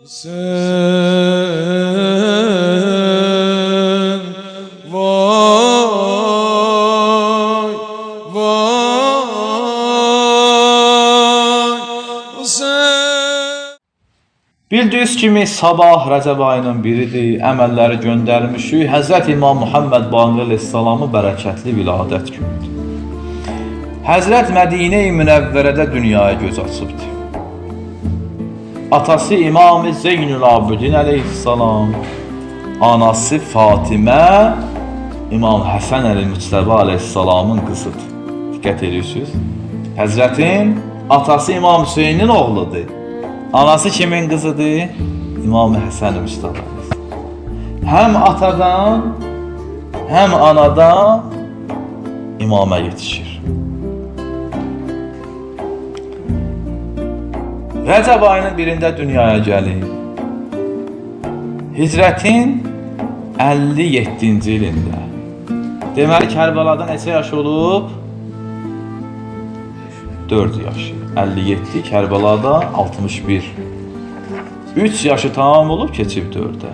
Sen vay vay sen. Bildiğiniz kimi sabah Rəcəb ayının biridir, əməlləri göndərmişik. Həzrət İmam Muhammed Baqir Əleyhisselamı bərəkətli viladət günüdür. Həzrət Mədinə-i Münəvvərədə dünyaya göz açıbdır. Atası İmam Zeynül Abidin Əleyhisselam, anası Fatimə İmam Həsən Əl-Müctəbə Əleyhisselamın qızıdır. Diqqət edirsiniz. Həzrətin atası İmam Hüseynin oğludur. Anası kimin qızıdır? İmam Həsən Əl-Müctəbə. Həm atadan, həm anadan imama yetişir. Rəcəb ayının birində dünyaya gəlir. Hicrətin 57-ci ilində. Deməli, Kərbəlada neçə yaş olub? 4 yaş. 57, Kərbəlada 61. 3 yaşı tamam olub, keçib 4-ə.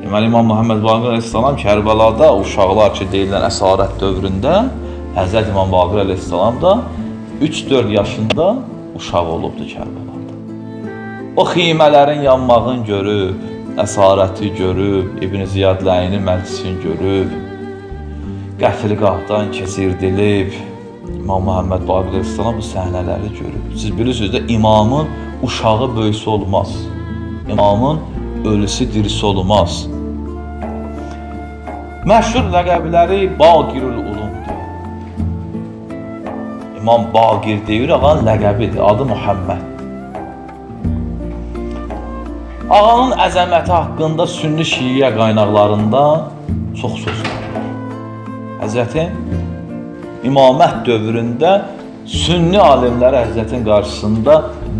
Deməli, İmam Muhammed Baqir Əleyhisselam Kərbəlada uşaqlar ki, deyilən əsarət dövründə Həzrət İmam Baqir Əleyhisselam da 3-4 yaşında uşaq olubdu Kərbəlada. O xiymələrin yanmağını görüb, əsarəti görüb, İbn Ziyad Ləyinin məclisini görüb, qətlgahdan keçirdilib, İmam Muhammed Baqir Əleyhisselam bu səhnələri görüb. Siz bilirsiniz də, imamın uşağı böyüsü olmaz, imamın ölüsü dirisi olmaz. Məşhur ləqəbləri Baqirül Ulumdur. İmam Baqir deyir, ağanın ləqəbidir, adı Muhammed. Ağanın əzəməti haqqında sünni şiiyə qaynaqlarında çox söz var. Həzrətin imamət dövründə sünni alimləri Həzrətin qarşısında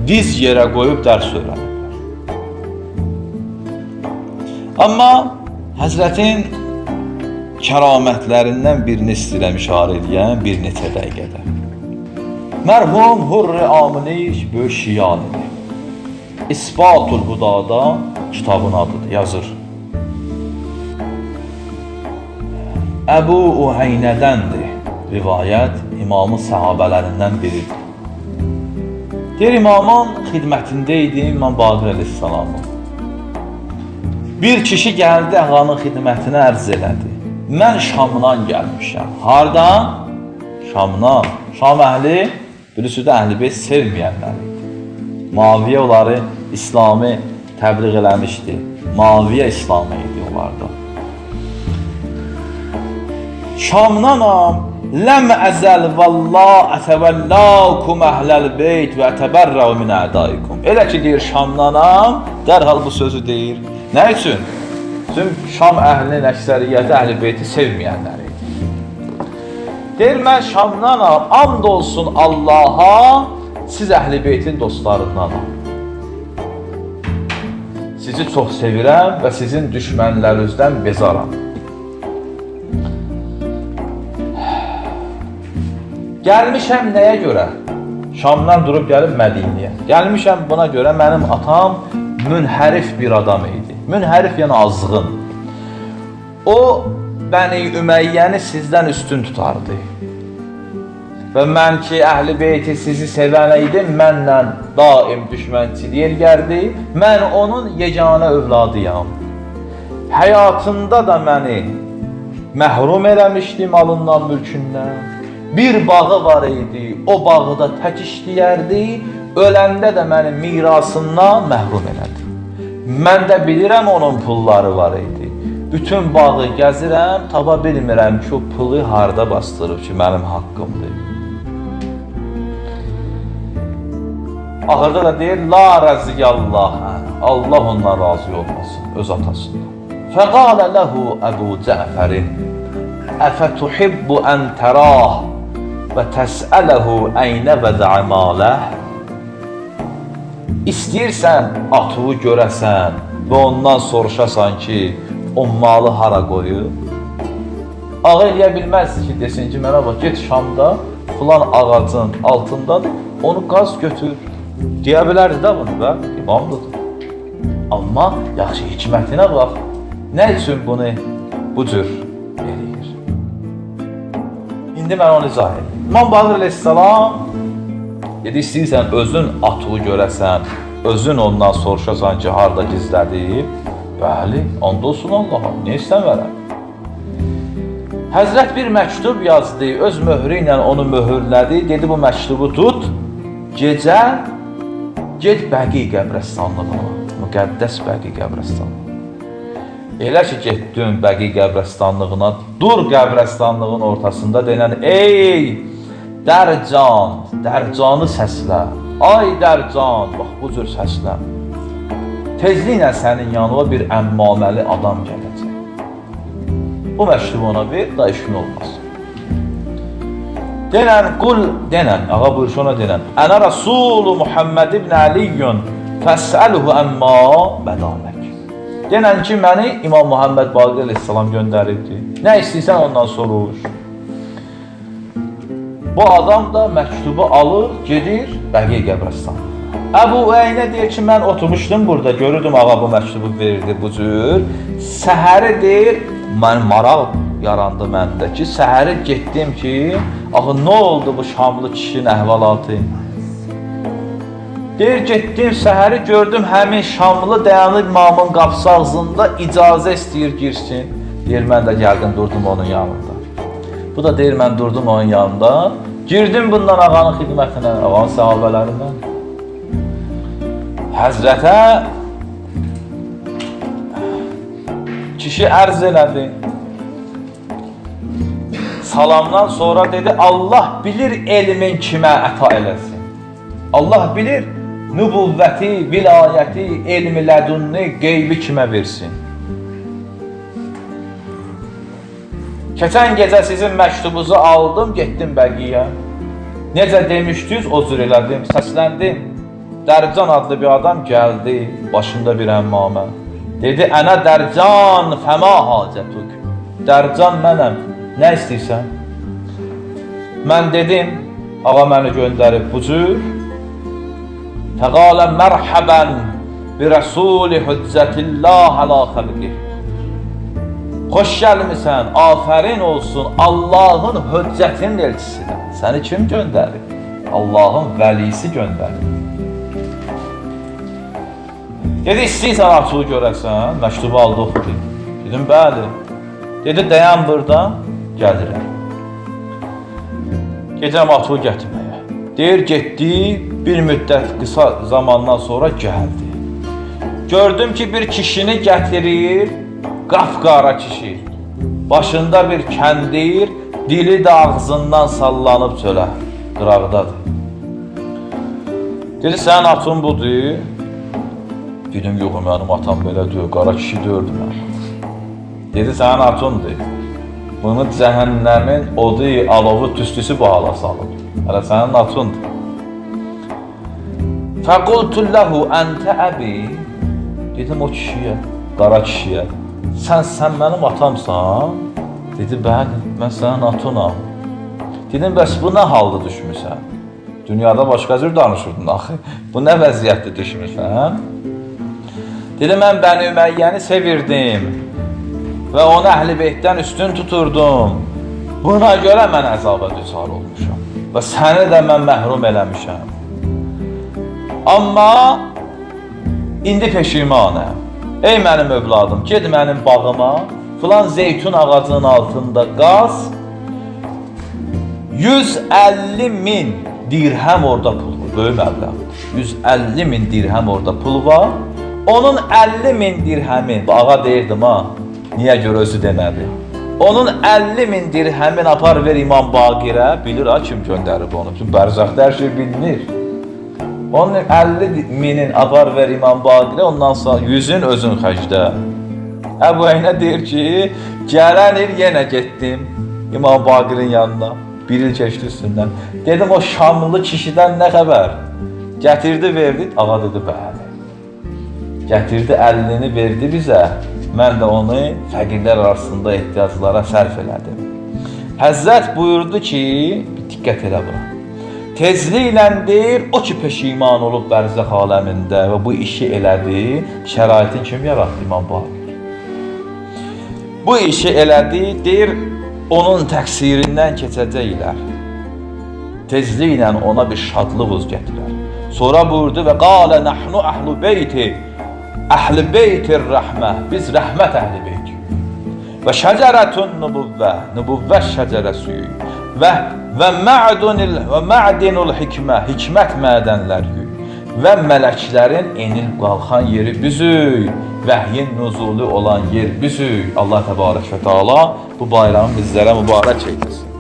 diz yerə qoyub dərs öyrənirlər. Amma Həzrətin kəramətlərindən birini istəyirəm işarə edən bir neçə dəqiqədə. Mərhum Hurr-i Amiliş böyük şiə alimi. İsbatul Hudada kitabın adıdır, yazır. Əbu Uheynədəndir, rivayət imamın səhabələrindən biridir. Deyir, imamın xidmətində idi İmam Baqir Əleyhisselamın. Bir kişi gəldi, ağanın xidmətinə ərz elədi. Mən Şamdan gəlmişəm. Hardan? Şamdan. Şam əhli, bilirsiniz də Əhl-i Beyt sevməyənlər idi. Muaviyə onları İslamı təbliğ eləmişdi. Muaviyə İslamı idi onlarda. Şamdanam, ləm əzəl vallah ətəvəllakum əhləl beyt və ətəbərrəu min ədaikum. Elə ki, deyir, Şamdanam, dərhal bu sözü deyir. Nə üçün? Çünki Şam əhlinin əksəriyyəti Əhl-i Beyti sevməyənlər idi. Deyir, mən Şamdanam, amd olsun Allaha, siz Əhl-i Beytin dostlarındanam. Sizi çox sevirəm və sizin düşmənlərinizdən bezaram. Gəlmişəm nəyə görə? Şamdan durub gəlib Mədiniyə. Gəlmişəm buna görə, mənim atam münhərif bir adam idi. Münhərif yəni azğın. O, Bəni Üməyyəni sizdən üstün tutardı. Və mən ki, Əhl-i Beyti sizi sevən idim, mənlə daim düşmənçiliyə elgərdi. Mən onun yeganə övladıyam. Həyatında da məni məhrum eləmişdi malından, mülkündən. Bir bağı var idi, o bağda tək işləyərdi. Öləndə də məni mirasından məhrum elədi. Mən də bilirəm onun pulları var idi. Bütün bağı gəzirəm, tapa bilmirəm ki, o pulu harda bastırıb ki, mənim haqqımdır. Axırda da deyir, la rəziyallah, Allah ondan razı olmasın, öz atasından. Fəqalə ləhu Əbu Cəfərin, əfətuhibbu ən tərah və təsələhu əynə vəzə maləh. İstəyirsən atı görəsən və ondan soruşasan ki, o malı hara qoyub. Ağa eləyə bilməz ki, desin ki, mənə bax, get Şamda filan ağacın altındadır, onu qaz götür. Deyə bilərdi də bunu, imamdır. Amma yaxşı hikmətinə bax. Nə üçün bunu bu cür eləyir? İndi mən onu izah edim. İmam Baqir əleyhissalam dedi, istəyirsən özün atı görəsən, özün ondan soruşasan ki, harda gizlədi? Bəli, and olsun Allaha, nə istən verəm? Həzrət bir məktub yazdı, öz möhrü ilə onu möhürlədi, dedi bu məktubu tut, gecə get Bəqi qəbrəstanlığına, müqəddəs Bəqi qəbrəstanlığına. Elə ki, getdin Bəqi qəbrəstanlığına, dur qəbrəstanlığın ortasında denən, ey Dərcan, Dərcanı səslə, ay Dərcan, bax bu cür səslə. Tezliklə sənin yanına bir əmmaməli adam gələcək. Bu məktubu ona ver, da işin olmaz. Denən, qul, denən, ağa buyur ona denən. Ənə Rasulü Muhammed ibn Əliyyün fəsəluhu əmmə bədalək. Denən ki, məni İmam Muhammed Baqir əleyhissalam göndəribdi. Nə istəyirsən ondan soruş. Bu adam da məktubu alır, gedir Bəqi qəbrəstanlığına. Əbu Əynə deyir ki, mən oturmuşdum burada, görürdüm ağa bu məktubu verirdi bu cür. Səhəri deyir, mən maraq yarandı məndə ki, səhəri getdim ki, axı nə oldu bu Şamlı kişinin əhvalatı? Deyir, getdim səhəri gördüm, həmin Şamlı dayanıb imamın qapısı ağzında icazə istəyir girsin. Deyir, mən də gəldim, durdum onun yanında. Bu da deyir, mən durdum onun yanında, girdim bundan ağanın xidmətinə, ağanın səhabələrindən. Həzrətə kişi ərz elədi. Salamdan sonra dedi, Allah bilir elmin kimə əta eləsin. Allah bilir nübüvvəti, vilayəti, elmi lədunni, qeybi kimə versin. Keçən gecə sizin məktubunuzu aldım, getdim Bəqiyə. Necə demişdiniz, o cür elədim, səsləndim. Dərcan adlı bir adam gəldi, başında bir əmmamə. Dedi, ənə Dərcan, fəma hacətük. Dərcan mənəm, nə istəyirsən? Mən dedim, ağa məni göndərib bu cür. Fəqalə mərhəbən bi rəsuli hüccətillah əla xəlqih. Xoş gəlmisən, afərin olsun Allahın hüccətinin elçisinə. Səni kim göndərib? Allahın vəlisi göndərib. Dedi, istəyirsən açığı görəsən, məktubu aldı oxudu. Dedim, bəli. Dedi, dayan burada, gəlirəm. Gecəm açığı gətirməyə. Deyir, getdi, bir müddət qısa zamandan sonra gəldi. Gördüm ki, bir kişini gətirir, qapqara kişi. Başında bir kəndir, dili də ağzından sallanıb çölə, qıraqdadır. Dedi, sənin atın budur. Dedim, yox, mənim atam belə deyir, qara kişi dördü mən. Dedi, sənin atındır. Bunu cəhənnəmin odu, alovu, tüstüsü bu hala salıb. Hələ sənin atındır. Fəqultulləhu əntə əbi. Dedim, o kişiyə, qara kişiyə, sən mənim atamsan? Dedi, bəli, mən sənin atınam. Dedim, bəs bu nə halda düşmüsən? Dünyada başqa cür danışırdın axı. Bu nə vəziyyətdə düşmüsən? Dedi, mən Bəni Üməyyəni sevirdim və onu Əhl-i Beytdən üstün tuturdum. Buna görə mən əzaba düçar olmuşam və səni də mən məhrum eləmişəm. Amma indi peşimanəm. Ey mənim övladım, ged mənim bağıma, filan zeytun ağacının altında qaz, 150.000 dirhəm orada pul var, böyük məbləğdir. 150.000 dirhəm orada pul var. Onun 50.000 dirhəmi, ağa deyirdim ha, niyə görə özü demədi. Onun 50.000 dirhəmin apar ver İmam Baqirə, bilir ha kim göndərib onu, çünki bərzəxdə hər şey bilinir. Onun 50.000'in apar ver İmam Baqirə, ondan sonra 100'ün özün xərcdə. Əbu Əynə deyir ki, gələn il yenə getdim İmam Baqirin yanına, bir il keçdi üstündən. Dedim, o Şamlı kişidən nə xəbər? Gətirdi, verdi, ağa dedi, bəli. Gətirdi, 50'ni verdi bizə, mən də onu fəqirlər arasında ehtiyaclara sərf elədim. Həzzət buyurdu ki, diqqət elə buna. tezliklə deyir, o ki peşiman olub bərzəx aləmində və bu işi elədi, şəraitin kim yaratdı İmam Bahir? Bu işi elədi, deyir, onun təqsirindən keçəcəklər. Tezliklə ona bir şadlıq üz gətirər. Sonra buyurdu və qalə nəhnu əhlu beyti, əhli beytir rəhmə, biz rəhmət əhli beytiyik. Və şəcərətun nübüvvə, nübüvvə şəcərəsiyik. Və ma'dinul hikmə, hikmət mədənləriyik. Və mələklərin enil qalxan yeri büzük, vəhyin nuzulu olan yer büzük. Allah təbarək və teala bu bayramı bizlərə mübarək eyləsin.